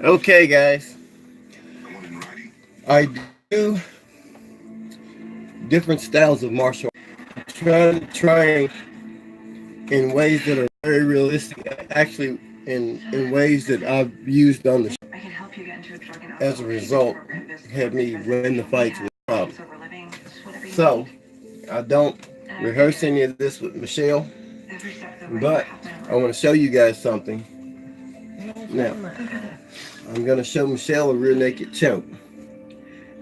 Okay, guys, I do different styles of martial arts. Trying in ways that are very realistic, actually in ways that I've used on the show. As a result, had me win the fights with problems. So, I don't rehearse any of this with Michelle, but I want to show you guys something. Now, I'm going to show Michelle a rear naked choke.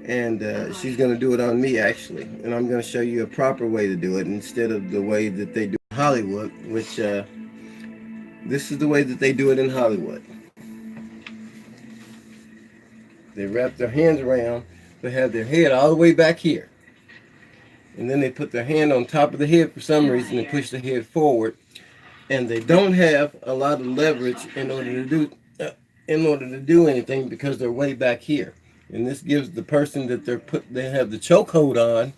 And she's going to do it on me, actually. And I'm going to show you a proper way to do it instead of the way that they do in Hollywood, which this is the way that they do it in Hollywood. They wrap their hands around, they have their head all the way back here. And then they put their hand on top of the head for some reason and push the head forward. And they don't have a lot of leverage in order to do anything because they're way back here. And this gives the person that they have the chokehold on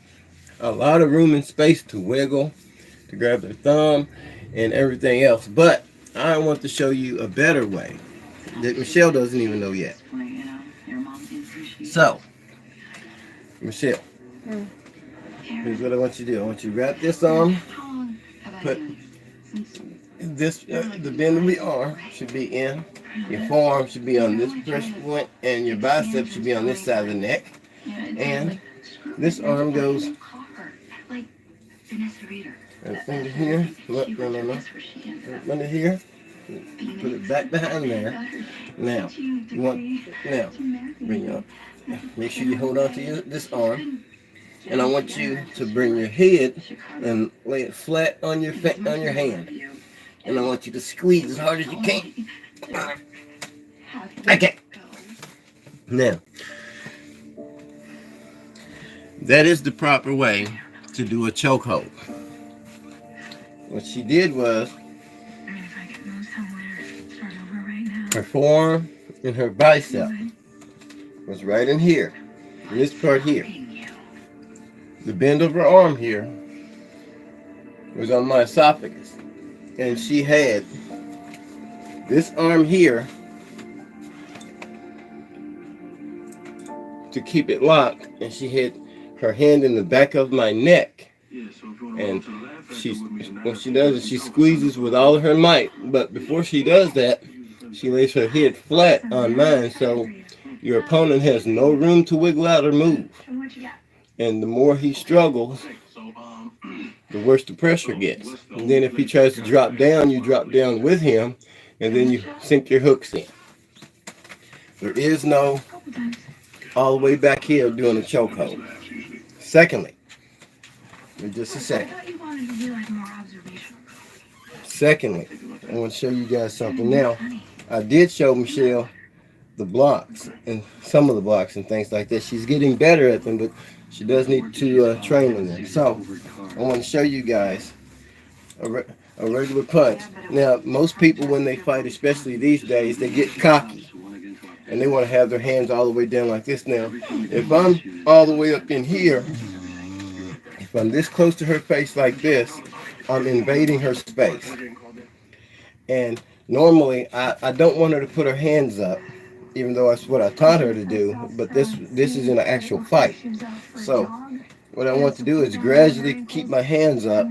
a lot of room and space to wiggle, to grab their thumb, and everything else. But I want to show you a better way that Michelle doesn't even know yet. So, Michelle, here's what I want you to do. I want you to wrap this on, put this, the bend of the arm should be in. Your forearm should be on this pressure point, and your bicep should be on this side of the neck. And this arm goes under here. Look, no. Under here. Put it back behind there. Now, bring it up. Make sure you hold on to this arm. And I want you to bring your head and lay it flat on your hand. And I want you to squeeze as hard as you can. Okay. Now, that is the proper way to do a chokehold. What she did was her forearm and her bicep was right in here, in this part here. The bend of her arm here was on my esophagus, and she had this arm here to keep it locked, and she had her hand in the back of my neck, and what she does is she squeezes with all of her might. But before she does that, she lays her head flat on mine, so your opponent has no room to wiggle out or move. And the more he struggles, the worse the pressure gets. And then if he tries to drop down, you drop down with him, and then you sink your hooks in. There is no all the way back here doing a chokehold. Secondly, just a second. Secondly, I want to show you guys something. Now, I did show Michelle the blocks and some of the blocks and things like that. She's getting better at them, but she does need to train in them. So, I want to show you guys a regular punch. Now, most people when they fight, especially these days, they get cocky. And they want to have their hands all the way down like this. Now, if I'm all the way up in here, if I'm this close to her face like this, I'm invading her space. And normally, I don't want her to put her hands up, even though that's what I taught her to do. But this is in an actual fight. So, what I want to do is gradually keep my hands up.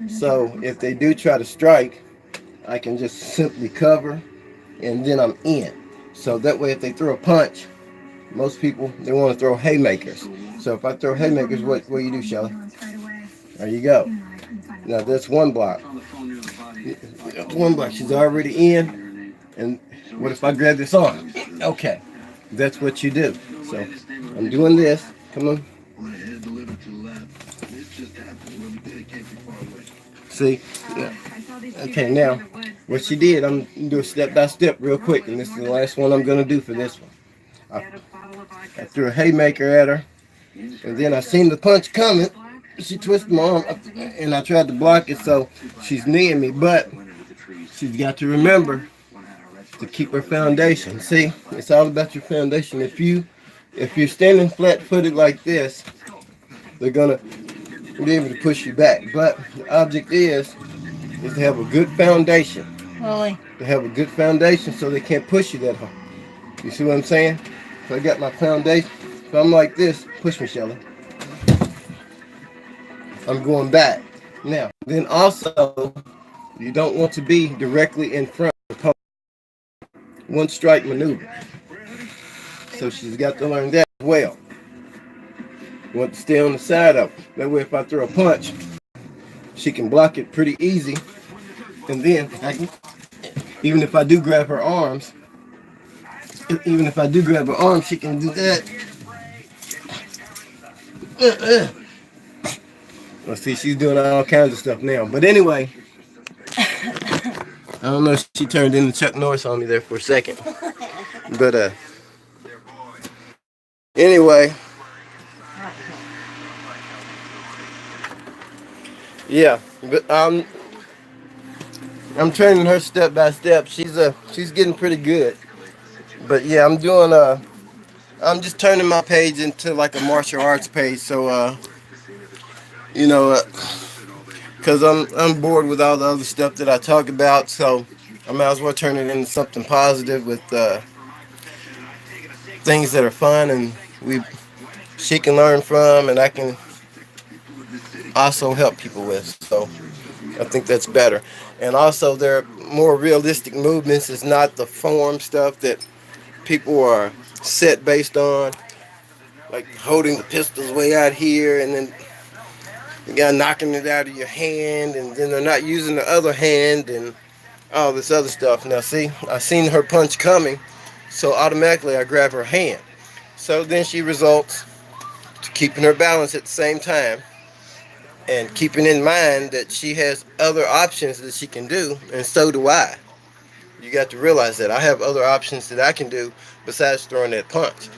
So, if they do try to strike, I can just simply cover, and then I'm in. So that way, if they throw a punch, most people, they want to throw haymakers. So if I throw haymakers, what do you do, Shelly? There you go. Now that's one block. One block. She's already in. And what if I grab this arm? Okay. That's what you do. So I'm doing this. Come on. See? Yeah. Okay, now, what she did, I'm going to do a step by step real quick, and this is the last one I'm going to do for this one. I threw a haymaker at her, and then I seen the punch coming. She twisted my arm, and I tried to block it, so she's kneeing me, but she's got to remember to keep her foundation. See, it's all about your foundation. If you're standing flat-footed like this, they're going to be able to push you back, but the object is to have a good foundation. Really? To have a good foundation so they can't push you that hard. You see what I'm saying? So I got my foundation. If I'm like this, push me, Shelly. I'm going back. Now, then also, you don't want to be directly in front of the one strike maneuver. So she's got to learn that as well. You want to stay on the side of it. That way if I throw a punch, she can block it pretty easy. And then, even if I do grab her arms, she can do that. Let's see, she's doing all kinds of stuff now. But anyway, I don't know if she turned into Chuck Norris on me there for a second. But anyway, yeah. But I'm training her step by step. She's getting pretty good. But yeah, I'm just turning my page into like a martial arts page. So you know, because I'm bored with all the other stuff that I talk about. So I might as well turn it into something positive with things that are fun and she can learn from, and I can also help people with. So I think that's better. And also, there are more realistic movements. It's not the form stuff that people are set based on, like holding the pistols way out here, and then the guy knocking it out of your hand, and then they're not using the other hand, and all this other stuff. Now, see, I seen her punch coming, so automatically I grab her hand. So then she results to keeping her balance at the same time, and keeping in mind that she has other options that she can do, and so do I. You got to realize that I have other options that I can do besides throwing that punch.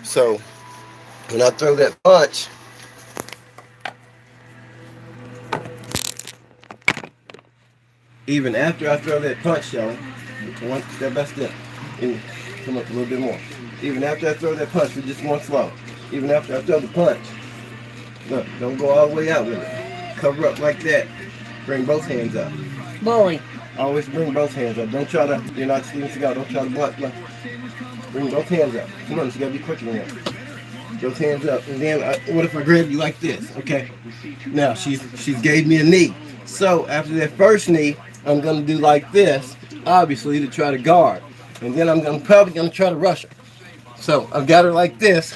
So when I throw that punch, even after I throw that punch, Shelly, one step by step, and come up a little bit more. Even after I throw that punch, we just one slow. Even after I throw the punch, look, don't go all the way out with it. Cover up like that. Bring both hands up. Bully. Always bring both hands up. Don't try to, you're not Steven Seagal, don't try to block. Bring both hands up. Come on, you gotta be quicker than that. Both hands up. And then, what if I grab you like this? Okay. Now, she's gave me a knee. So, after that first knee, I'm gonna do like this, obviously, to try to guard. And then I'm probably gonna try to rush her. So, I've got her like this.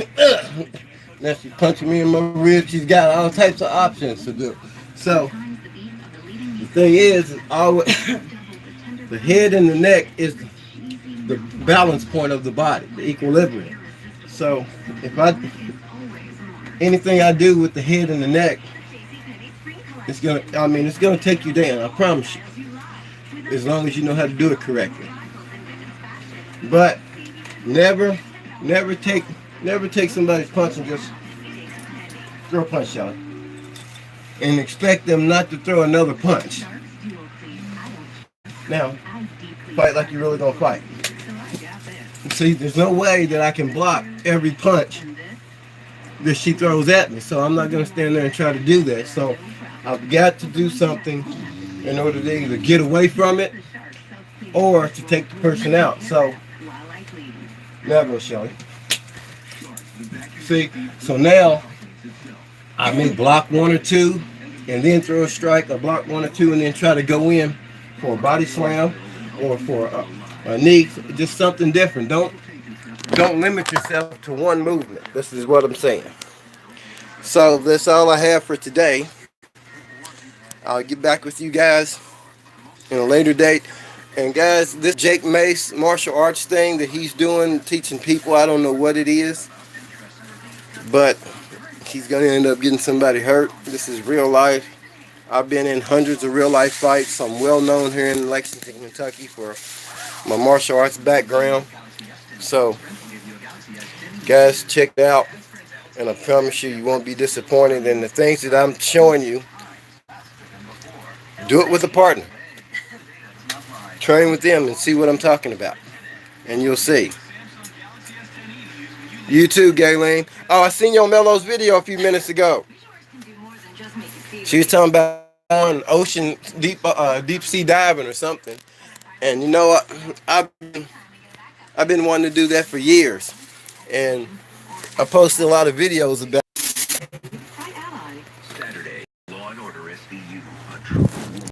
Now she's punching me in my ribs. She's got all types of options to do. So, the thing is always the head and the neck is the balance point of the body, the equilibrium. So if anything I do with the head and the neck, it's gonna take you down. I promise you. As long as you know how to do it correctly. But never take somebody's punch and just throw a punch shot and expect them not to throw another punch. Now, fight like you're really gonna fight. See, there's no way that I can block every punch that she throws at me, so I'm not gonna stand there and try to do that. So I've got to do something in order to either get away from it or to take the person out. So now go, Shelly. See, so now I may block one or two and then throw a strike, or block one or two and then try to go in for a body slam or for a knee, just something different. Don't limit yourself to one movement. This is what I'm saying. So that's all I have for today. I'll get back with you guys in a later date. And guys, this Jake Mace martial arts thing that he's doing, teaching people, I don't know what it is, but he's going to end up getting somebody hurt. This is real life. I've been in hundreds of real life fights. I'm well known here in Lexington, Kentucky for my martial arts background. So, guys, check it out. And I promise you, you won't be disappointed. And the things that I'm showing you, do it with a partner. Train with them and see what I'm talking about. And you'll see. You too, Gayleen. Oh, I seen your Mello's video a few minutes ago. She was talking about ocean deep sea diving or something. And you know what? I've I've been wanting to do that for years, and I posted a lot of videos about